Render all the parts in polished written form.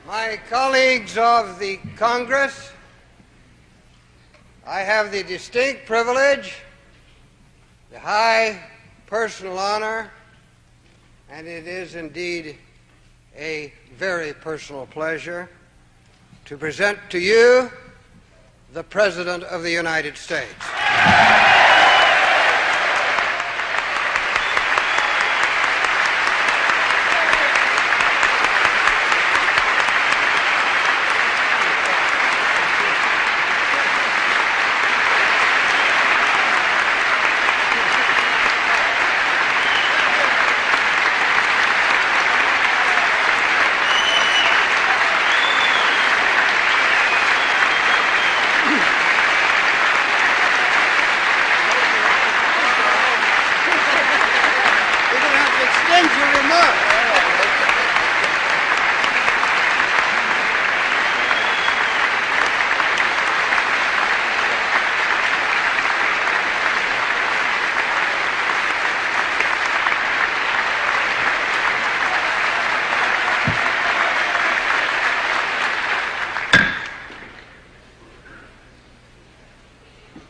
My colleagues of the Congress, I have the distinct privilege, the high personal honor, and it is indeed a very personal pleasure to present to you the President of the United States.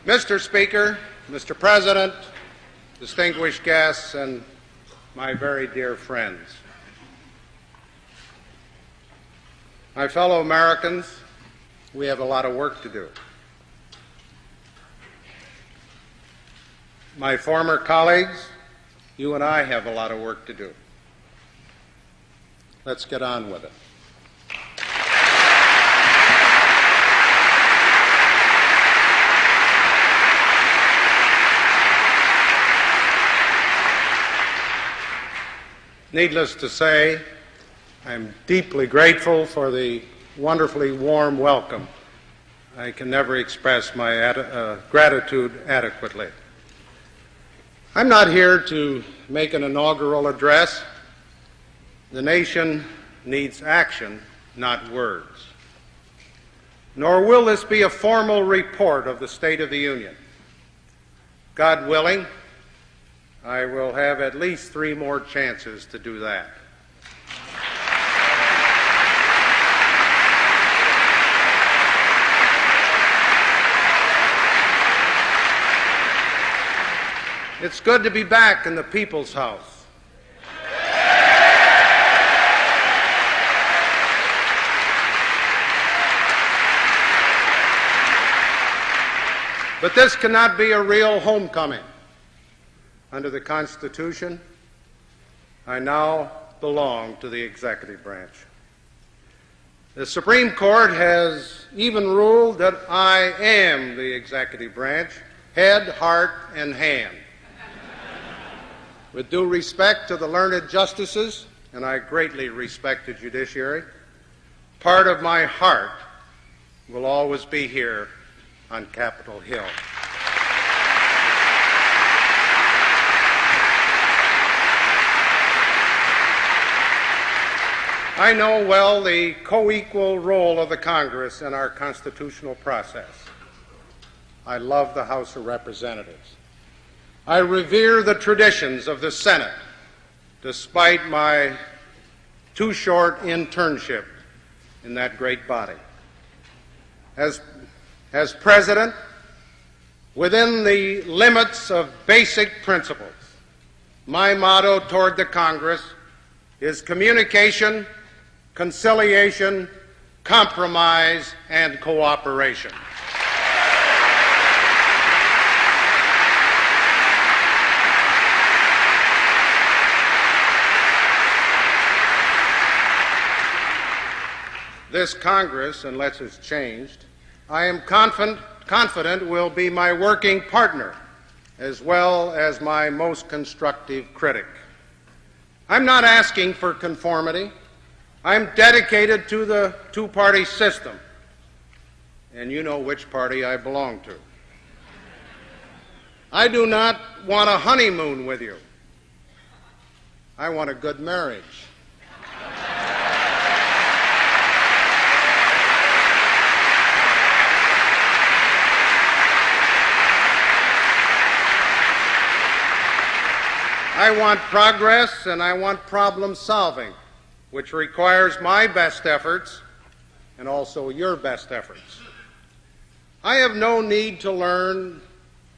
Mr. Speaker, Mr. President, distinguished guests, and my very dear friends. My fellow Americans, we have a lot of work to do. My former colleagues, you and I have a lot of work to do. Let's get on with it. Needless to say, I'm deeply grateful for the wonderfully warm welcome. I can never express my gratitude adequately. I'm not here to make an inaugural address. The nation needs action, not words. Nor will this be a formal report of the State of the Union. God willing, I will have at least 3 more chances to do that. It's good to be back in the People's House. But this cannot be a real homecoming. Under the Constitution, I now belong to the executive branch. The Supreme Court has even ruled that I am the executive branch, head, heart, and hand. With due respect to the learned justices, and I greatly respect the judiciary, part of my heart will always be here on Capitol Hill. I know well the co-equal role of the Congress in our constitutional process. I love the House of Representatives. I revere the traditions of the Senate, despite my too short internship in that great body. As President, within the limits of basic principles, my motto toward the Congress is communication, conciliation, compromise, and cooperation. This Congress, unless it's changed, I am confident confident will be my working partner as well as my most constructive critic. I'm not asking for conformity. I'm dedicated to the two-party system, and you know which party I belong to. I do not want a honeymoon with you. I want a good marriage. I want progress and I want problem solving, which requires my best efforts and also your best efforts. I have no need to learn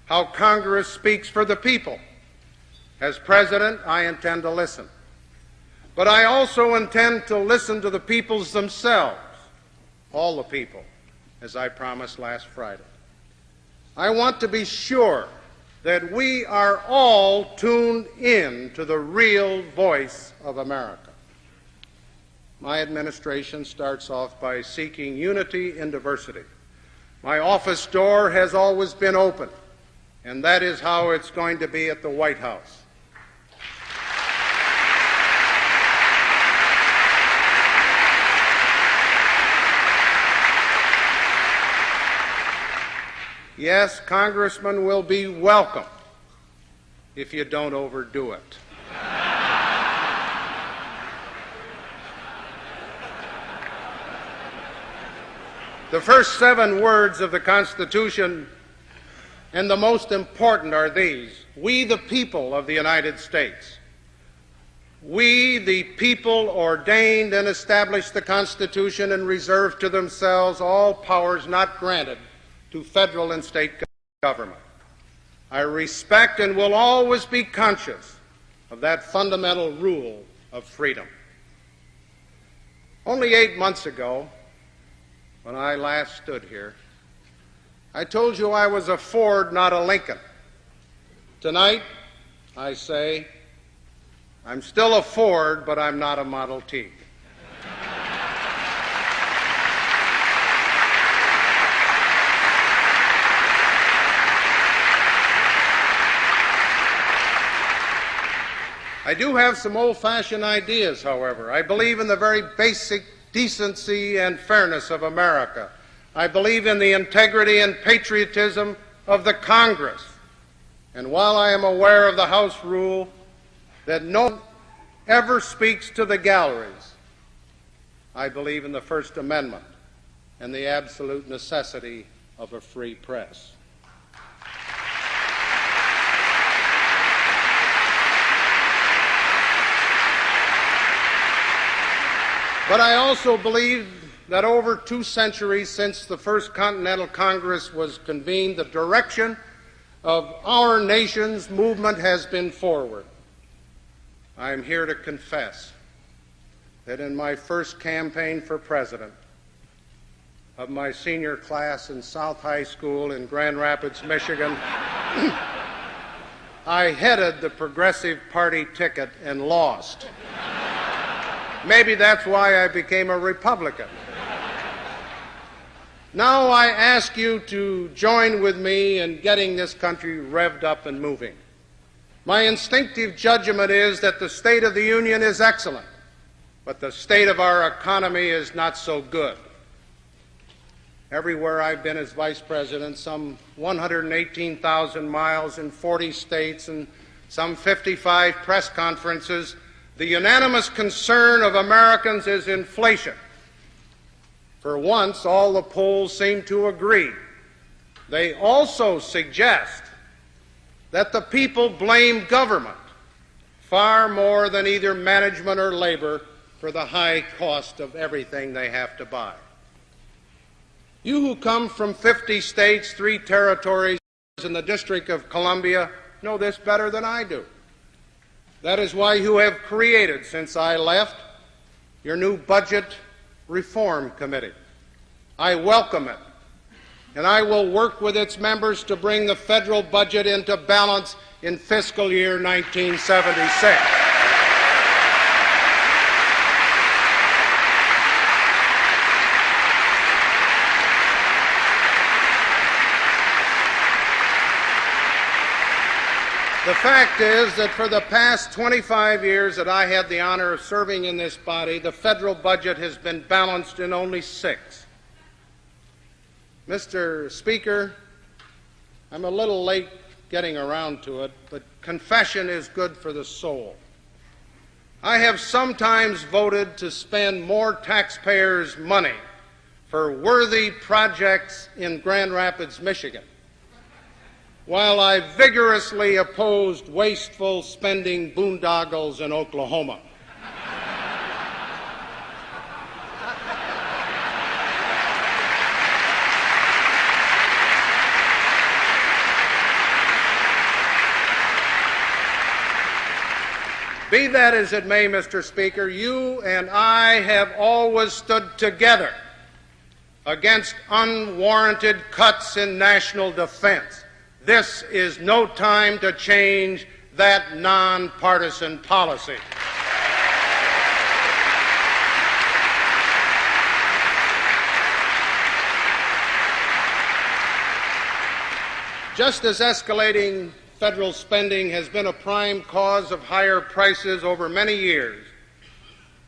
how Congress speaks for the people. As President, I intend to listen. But I also intend to listen to the peoples themselves, all the people, as I promised last Friday. I want to be sure that we are all tuned in to the real voice of America. My administration starts off by seeking unity in diversity. My office door has always been open, and that is how it's going to be at the White House. Yes, congressmen will be welcome if you don't overdo it. The first 7 words of the Constitution, and the most important, are these: we, the people of the United States. We, the people, ordained and established the Constitution and reserved to themselves all powers not granted to federal and state government. I respect and will always be conscious of that fundamental rule of freedom. Only 8 months ago, when I last stood here, I told you I was a Ford, not a Lincoln. Tonight, I say, I'm still a Ford, but I'm not a Model T. I do have some old-fashioned ideas, however. I believe in the very basic decency and fairness of America. I believe in the integrity and patriotism of the Congress. And while I am aware of the House rule that no one ever speaks to the galleries, I believe in the First Amendment and the absolute necessity of a free press. But I also believe that over 2 centuries since the First Continental Congress was convened, the direction of our nation's movement has been forward. I am here to confess that in my first campaign for president of my senior class in South High School in Grand Rapids, Michigan, I headed the Progressive Party ticket and lost. Maybe that's why I became a Republican. Now I ask you to join with me in getting this country revved up and moving. My instinctive judgment is that the state of the union is excellent, but the state of our economy is not so good. Everywhere I've been as vice president, some 118,000 miles in 40 states and some 55 press conferences, the unanimous concern of Americans is inflation. For once, all the polls seem to agree. They also suggest that the people blame government far more than either management or labor for the high cost of everything they have to buy. You who come from 50 states, 3 territories, and the District of Columbia know this better than I do. That is why you have created, since I left, your new Budget Reform Committee. I welcome it, and I will work with its members to bring the federal budget into balance in fiscal year 1976. The fact is that for the past 25 years that I had the honor of serving in this body, the federal budget has been balanced in only 6. Mr. Speaker, I'm a little late getting around to it, but confession is good for the soul. I have sometimes voted to spend more taxpayers' money for worthy projects in Grand Rapids, Michigan, while I vigorously opposed wasteful spending boondoggles in Oklahoma. Be that as it may, Mr. Speaker, you and I have always stood together against unwarranted cuts in national defense. This is no time to change that nonpartisan policy. Just as escalating federal spending has been a prime cause of higher prices over many years,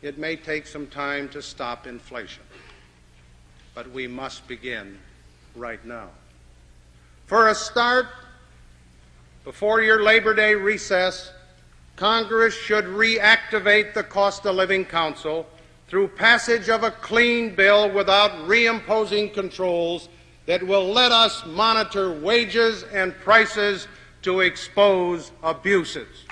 it may take some time to stop inflation. But we must begin right now. For a start, before your Labor Day recess, Congress should reactivate the Cost of Living Council through passage of a clean bill without reimposing controls that will let us monitor wages and prices to expose abuses.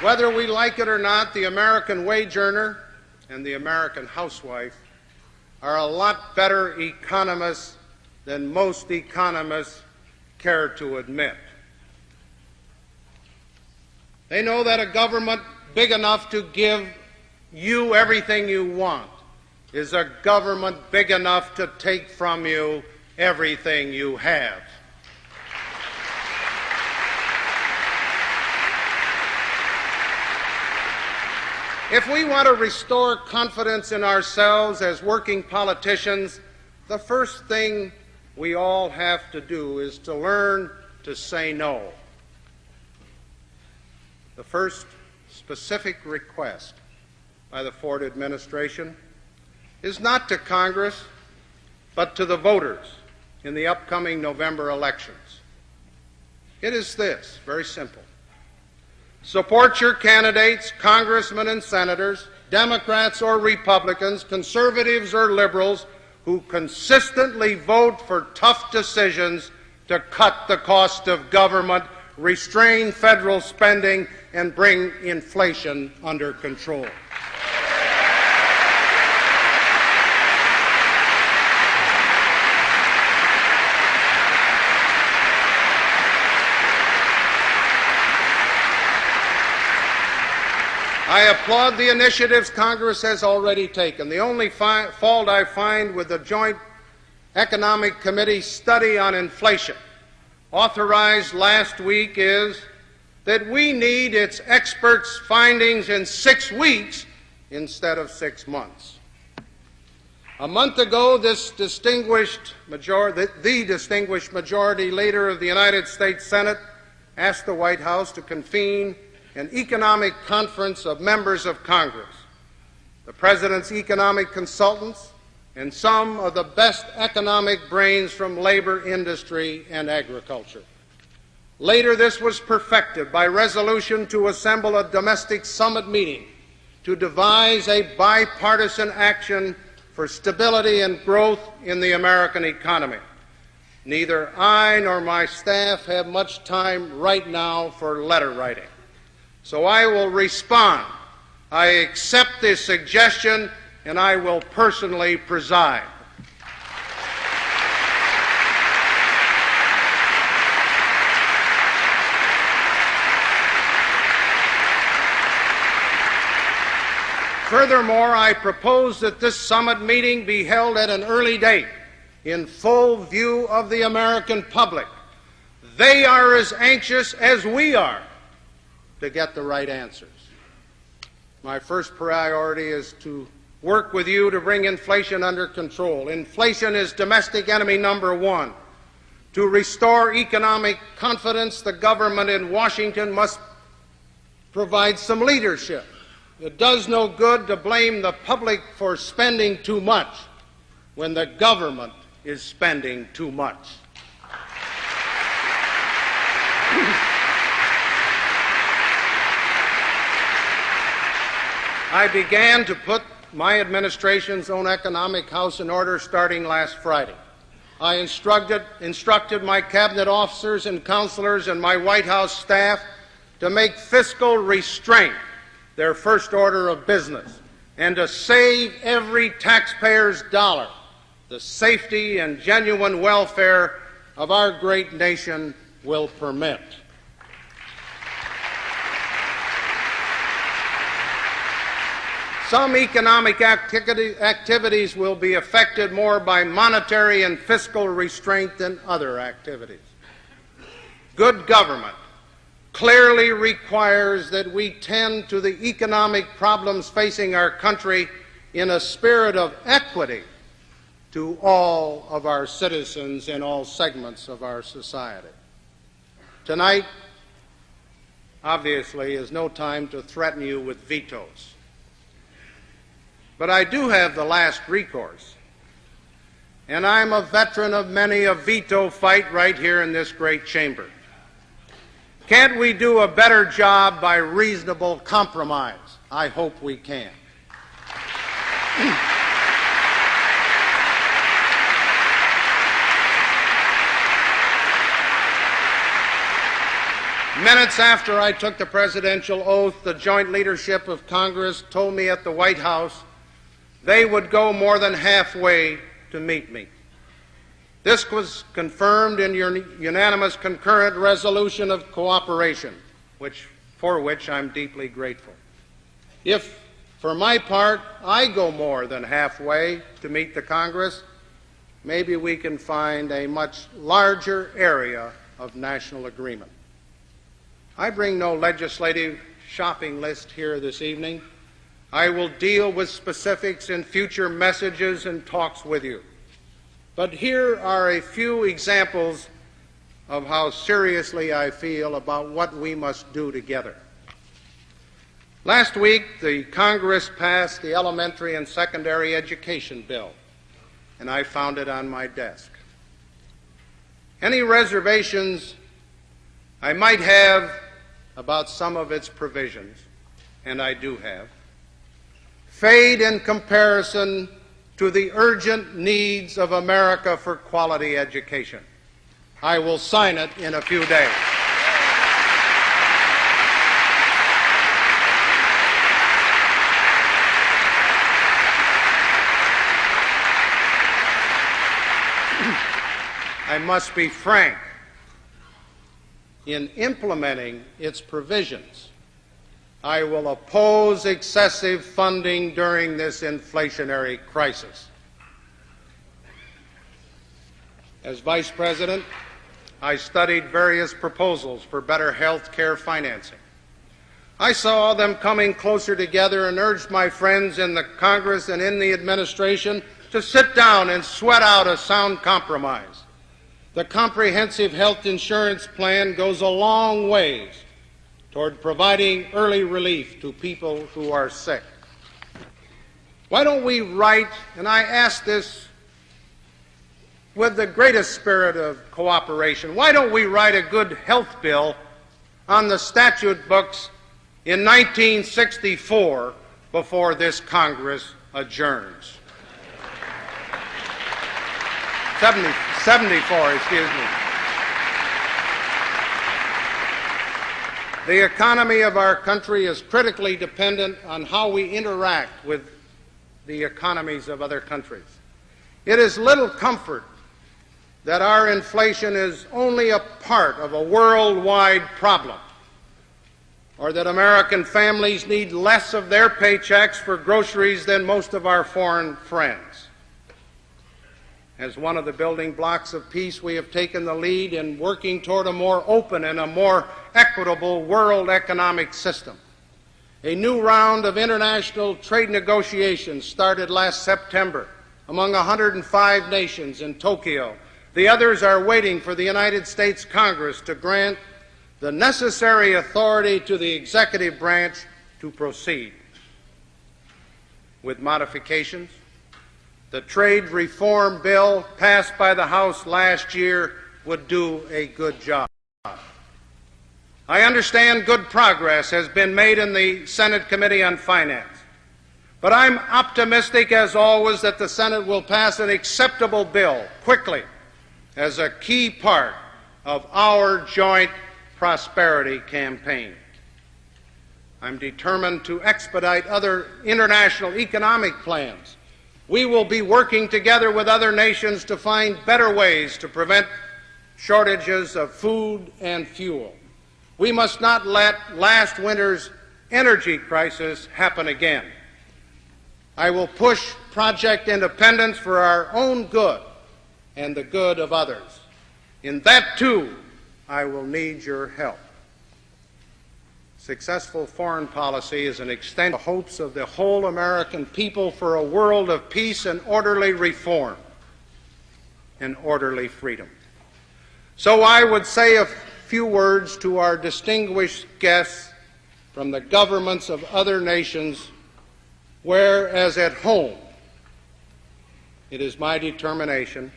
Whether we like it or not, the American wage earner and the American housewife are a lot better economists than most economists care to admit. They know that a government big enough to give you everything you want is a government big enough to take from you everything you have. If we want to restore confidence in ourselves as working politicians, the first thing we all have to do is to learn to say no. The first specific request by the Ford administration is not to Congress, but to the voters in the upcoming November elections. It is this, very simple. Support your candidates, congressmen and senators, Democrats or Republicans, conservatives or liberals, who consistently vote for tough decisions to cut the cost of government, restrain federal spending, and bring inflation under control. I applaud the initiatives Congress has already taken. The only fault I find with the Joint Economic Committee study on inflation, authorized last week, is that we need its experts' findings in 6 weeks instead of 6 months. A month ago, the distinguished majority leader of the United States Senate asked the White House to convene an economic conference of members of Congress, the President's economic consultants, and some of the best economic brains from labor, industry, and agriculture. Later, this was perfected by resolution to assemble a domestic summit meeting to devise a bipartisan action for stability and growth in the American economy. Neither I nor my staff have much time right now for letter writing. So I will respond. I accept this suggestion, and I will personally preside. Furthermore, I propose that this summit meeting be held at an early date, in full view of the American public. They are as anxious as we are to get the right answers. My first priority is to work with you to bring inflation under control. Inflation is domestic enemy number one. To restore economic confidence, the government in Washington must provide some leadership. It does no good to blame the public for spending too much when the government is spending too much. I began to put my administration's own economic house in order starting last Friday. I instructed my cabinet officers and counselors and my White House staff to make fiscal restraint their first order of business and to save every taxpayer's dollar. The safety and genuine welfare of our great nation will permit. Some economic activities will be affected more by monetary and fiscal restraint than other activities. Good government clearly requires that we tend to the economic problems facing our country in a spirit of equity to all of our citizens in all segments of our society. Tonight, obviously, is no time to threaten you with vetoes. But I do have the last recourse, and I'm a veteran of many a veto fight right here in this great chamber. Can't we do a better job by reasonable compromise? I hope we can. Minutes after I took the presidential oath, the joint leadership of Congress told me at the White House they would go more than halfway to meet me. This was confirmed in your unanimous concurrent resolution of cooperation, for which I'm deeply grateful. If, for my part, I go more than halfway to meet the Congress, maybe we can find a much larger area of national agreement. I bring no legislative shopping list here this evening. I will deal with specifics in future messages and talks with you. But here are a few examples of how seriously I feel about what we must do together. Last week, the Congress passed the Elementary and Secondary Education Bill, and I found it on my desk. Any reservations I might have about some of its provisions, and I do have, fade in comparison to the urgent needs of America for quality education. I will sign it in a few days. I must be frank. In implementing its provisions, I will oppose excessive funding during this inflationary crisis. As Vice President, I studied various proposals for better health care financing. I saw them coming closer together and urged my friends in the Congress and in the administration to sit down and sweat out a sound compromise. The comprehensive health insurance plan goes a long ways toward providing early relief to people who are sick. Why don't we write, and I ask this with the greatest spirit of cooperation, why don't we write a good health bill on the statute books in 1964 before this Congress adjourns? 74, excuse me. The economy of our country is critically dependent on how we interact with the economies of other countries. It is little comfort that our inflation is only a part of a worldwide problem, or that American families need less of their paychecks for groceries than most of our foreign friends. As one of the building blocks of peace, we have taken the lead in working toward a more open and a more equitable world economic system. A new round of international trade negotiations started last September among 105 nations in Tokyo. The others are waiting for the United States Congress to grant the necessary authority to the executive branch to proceed. With modifications, the trade reform bill passed by the House last year would do a good job. I understand good progress has been made in the Senate Committee on Finance, but I'm optimistic, as always, that the Senate will pass an acceptable bill quickly as a key part of our joint prosperity campaign. I'm determined to expedite other international economic plans. We will be working together with other nations to find better ways to prevent shortages of food and fuel. We must not let last winter's energy crisis happen again. I will push project independence for our own good and the good of others. In that, too, I will need your help. Successful foreign policy is an extension of the hopes of the whole American people for a world of peace and orderly reform and orderly freedom. So I would say a few words to our distinguished guests from the governments of other nations, whereas at home it is my determination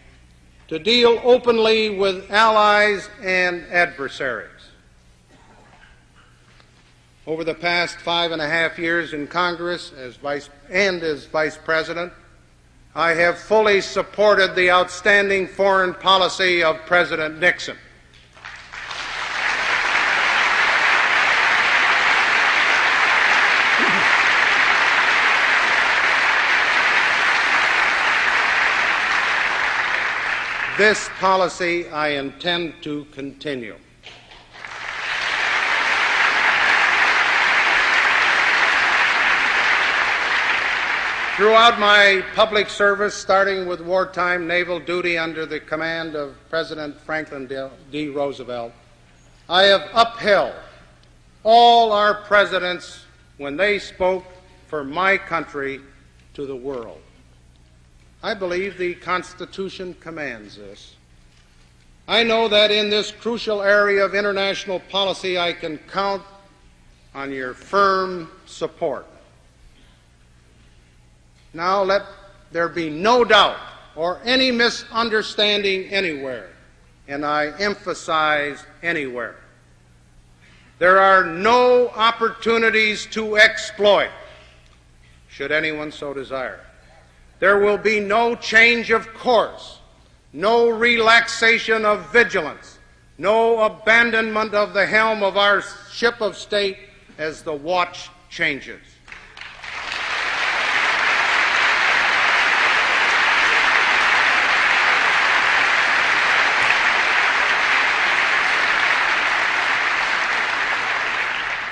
to deal openly with allies and adversaries. Over the past 5.5 years in Congress as Vice President, I have fully supported the outstanding foreign policy of President Nixon. This policy I intend to continue. Throughout my public service, starting with wartime naval duty under the command of President Franklin D. Roosevelt, I have upheld all our presidents when they spoke for my country to the world. I believe the Constitution commands this. I know that in this crucial area of international policy I can count on your firm support. Now let there be no doubt or any misunderstanding anywhere, and I emphasize anywhere. There are no opportunities to exploit, should anyone so desire. There will be no change of course, no relaxation of vigilance, no abandonment of the helm of our ship of state as the watch changes.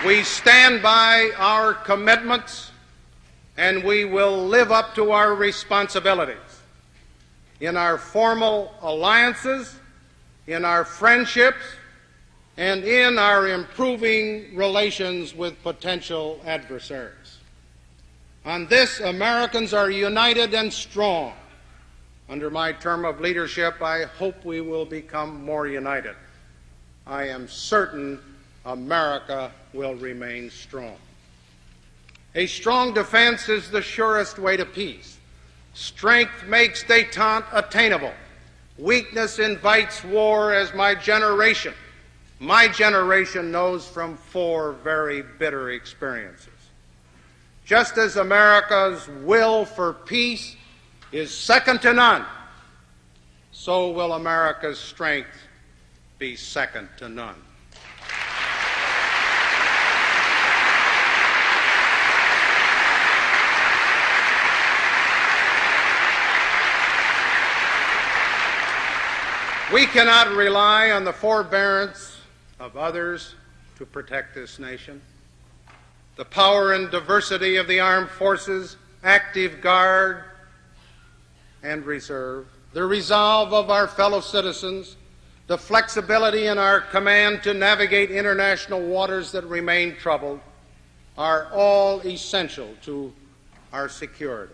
We stand by our commitments, and we will live up to our responsibilities in our formal alliances, in our friendships, and in our improving relations with potential adversaries. On this, Americans are united and strong. Under my term of leadership, I hope we will become more united. I am certain America will remain strong. A strong defense is the surest way to peace. Strength makes détente attainable. Weakness invites war, as my generation knows from 4 very bitter experiences. Just as America's will for peace is second to none, so will America's strength be second to none. We cannot rely on the forbearance of others to protect this nation. The power and diversity of the armed forces, active guard and reserve, the resolve of our fellow citizens, the flexibility in our command to navigate international waters that remain troubled, are all essential to our security.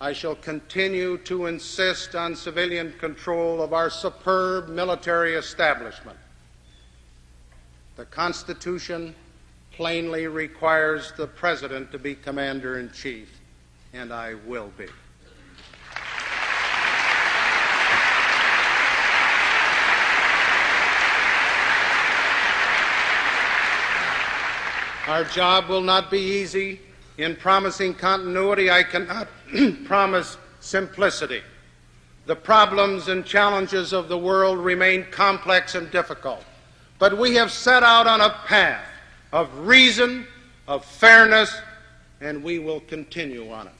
I shall continue to insist on civilian control of our superb military establishment. The Constitution plainly requires the President to be Commander-in-Chief, and I will be. Our job will not be easy. In promising continuity, I cannot promise simplicity. The problems and challenges of the world remain complex and difficult, but we have set out on a path of reason, of fairness, and we will continue on it.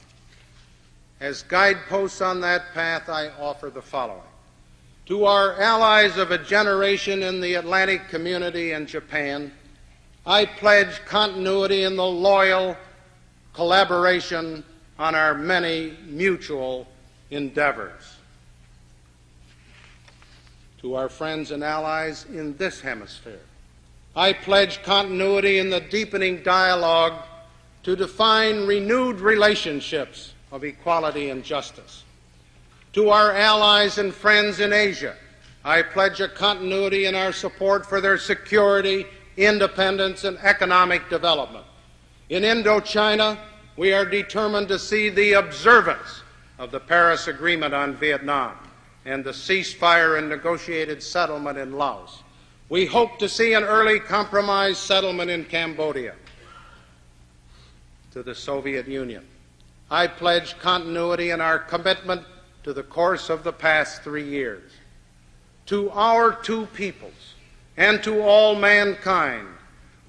As guideposts on that path, I offer the following. To our allies of a generation in the Atlantic community and Japan, I pledge continuity in the loyal collaboration on our many mutual endeavors. To our friends and allies in this hemisphere, I pledge continuity in the deepening dialogue to define renewed relationships of equality and justice. To our allies and friends in Asia, I pledge a continuity in our support for their security, independence, and economic development. In Indochina, we are determined to see the observance of the Paris Agreement on Vietnam and the ceasefire and negotiated settlement in Laos. We hope to see an early compromise settlement in Cambodia. To the Soviet Union, I pledge continuity in our commitment to the course of the past 3 years. To our two peoples and to all mankind,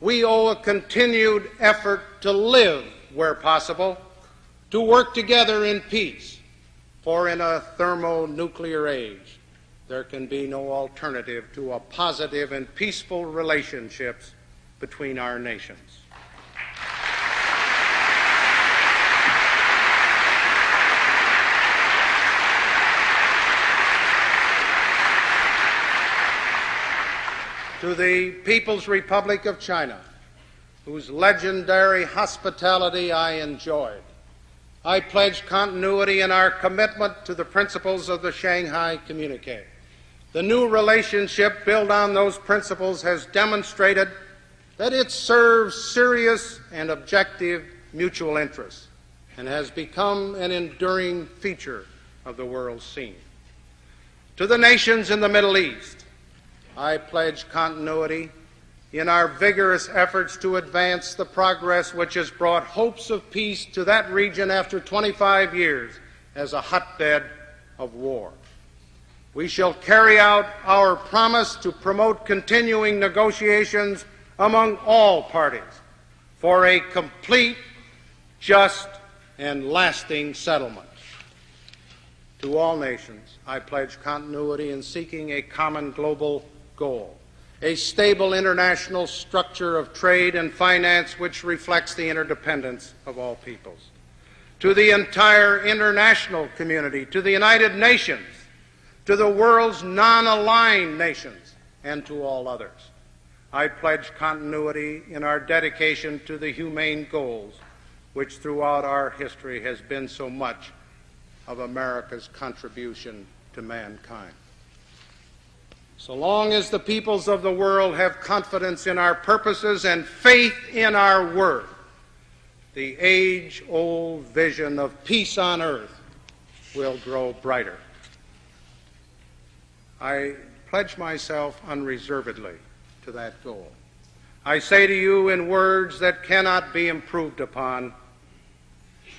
we owe a continued effort to live where possible, to work together in peace, for in a thermonuclear age, there can be no alternative to a positive and peaceful relationships between our nations. To the People's Republic of China, whose legendary hospitality I enjoyed, I pledge continuity in our commitment to the principles of the Shanghai Communique. The new relationship built on those principles has demonstrated that it serves serious and objective mutual interests and has become an enduring feature of the world scene. To the nations in the Middle East, I pledge continuity in our vigorous efforts to advance the progress which has brought hopes of peace to that region after 25 years as a hotbed of war. We shall carry out our promise to promote continuing negotiations among all parties for a complete, just, and lasting settlement. To all nations, I pledge continuity in seeking a common global goal, a stable international structure of trade and finance which reflects the interdependence of all peoples. To the entire international community, to the United Nations, to the world's non-aligned nations, and to all others, I pledge continuity in our dedication to the humane goals which throughout our history has been so much of America's contribution to mankind. So long as the peoples of the world have confidence in our purposes and faith in our word, the age-old vision of peace on earth will grow brighter. I pledge myself unreservedly to that goal. I say to you in words that cannot be improved upon,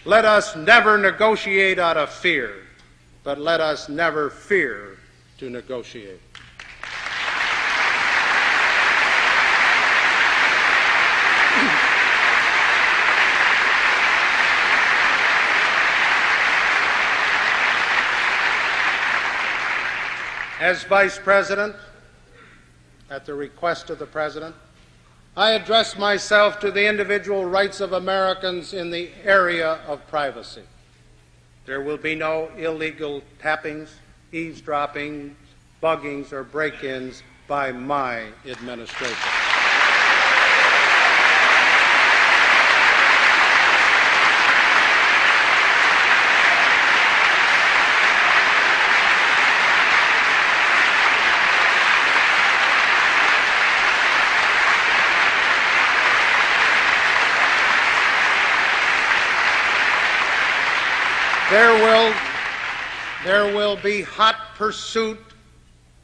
let us never negotiate out of fear, but let us never fear to negotiate. As Vice President, at the request of the President, I address myself to the individual rights of Americans in the area of privacy. There will be no illegal tappings, eavesdropping, buggings, or break-ins by my administration. There will be hot pursuit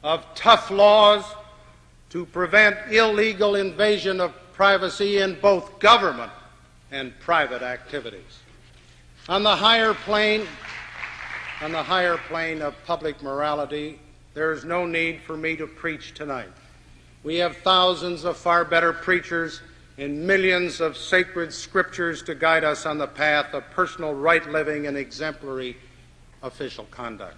of tough laws to prevent illegal invasion of privacy in both government and private activities. On the higher plane of public morality, there is no need for me to preach tonight. We have thousands of far better preachers and millions of sacred scriptures to guide us on the path of personal right living and exemplary official conduct.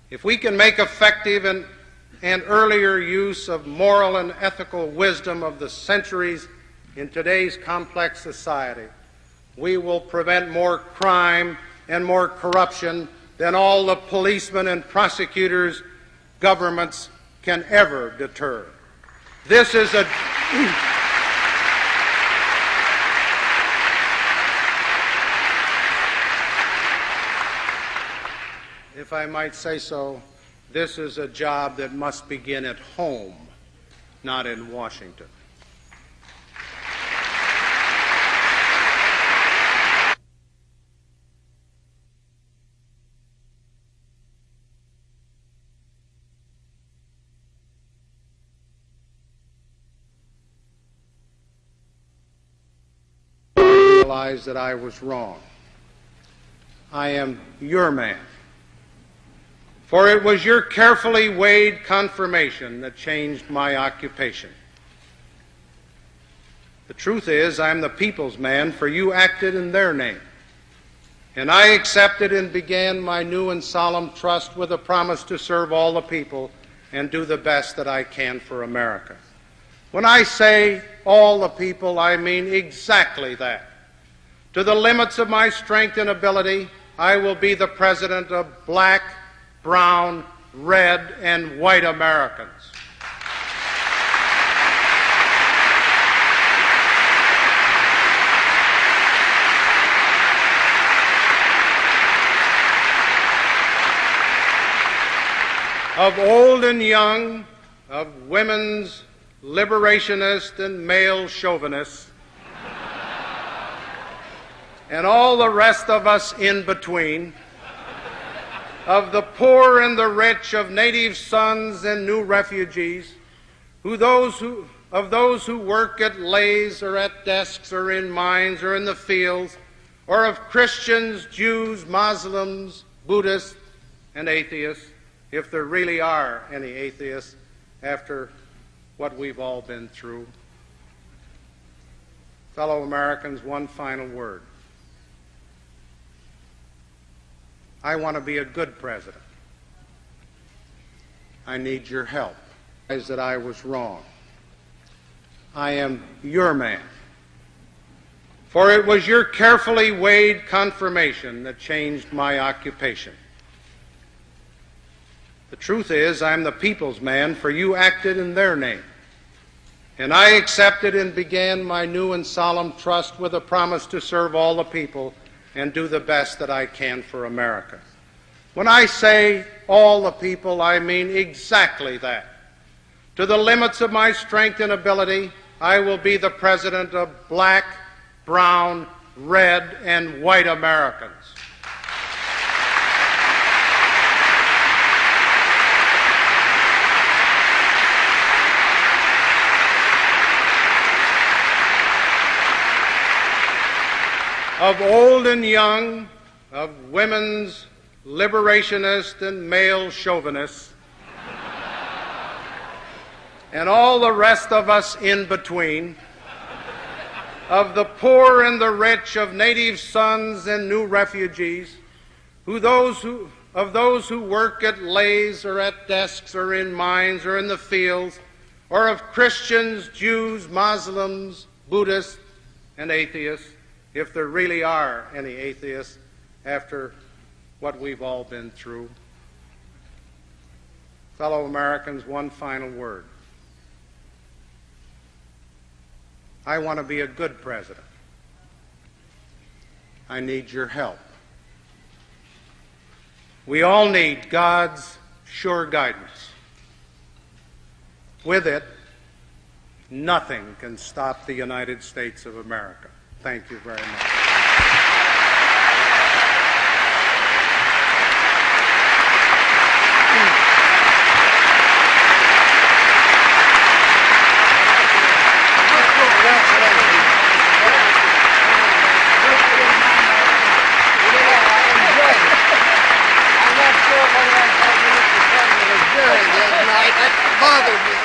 If we can make effective and earlier use of moral and ethical wisdom of the centuries in today's complex society, we will prevent more crime and more corruption than all the policemen and prosecutors governments can ever deter. This is a if I might say so, this is a job that must begin at home, not in Washington. I realized that I was wrong. I am your man. For it was your carefully weighed confirmation that changed my occupation. The truth is, I am the people's man, for you acted in their name. And I accepted and began my new and solemn trust with a promise to serve all the people and do the best that I can for America. When I say all the people, I mean exactly that. To the limits of my strength and ability, I will be the president of black, brown, red, and white Americans. Of old and young, of women's liberationists and male chauvinists, and all the rest of us in between, of the poor and the rich, of native sons and new refugees, of those who work at lays or at desks or in mines or in the fields, or of Christians, Jews, Muslims, Buddhists, and atheists, if there really are any atheists after what we've all been through. Fellow Americans, one final word. I want to be a good president. I need your help. I realize that I was wrong. I am your man. For it was your carefully weighed confirmation that changed my occupation. The truth is, I am the people's man, for you acted in their name. And I accepted and began my new and solemn trust with a promise to serve all the people and do the best that I can for America. When I say all the people, I mean exactly that. To the limits of my strength and ability, I will be the president of black, brown, red, and white Americans. Of old and young, of women's liberationists and male chauvinists, and all the rest of us in between, of the poor and the rich, of native sons and new refugees, of those who work at lays or at desks or in mines or in the fields, or of Christians, Jews, Muslims, Buddhists, and atheists, if there really are any atheists after what we've all been through. Fellow Americans, one final word. I want to be a good president. I need your help. We all need God's sure guidance. With it, nothing can stop the United States of America. Thank you very much. bothered me.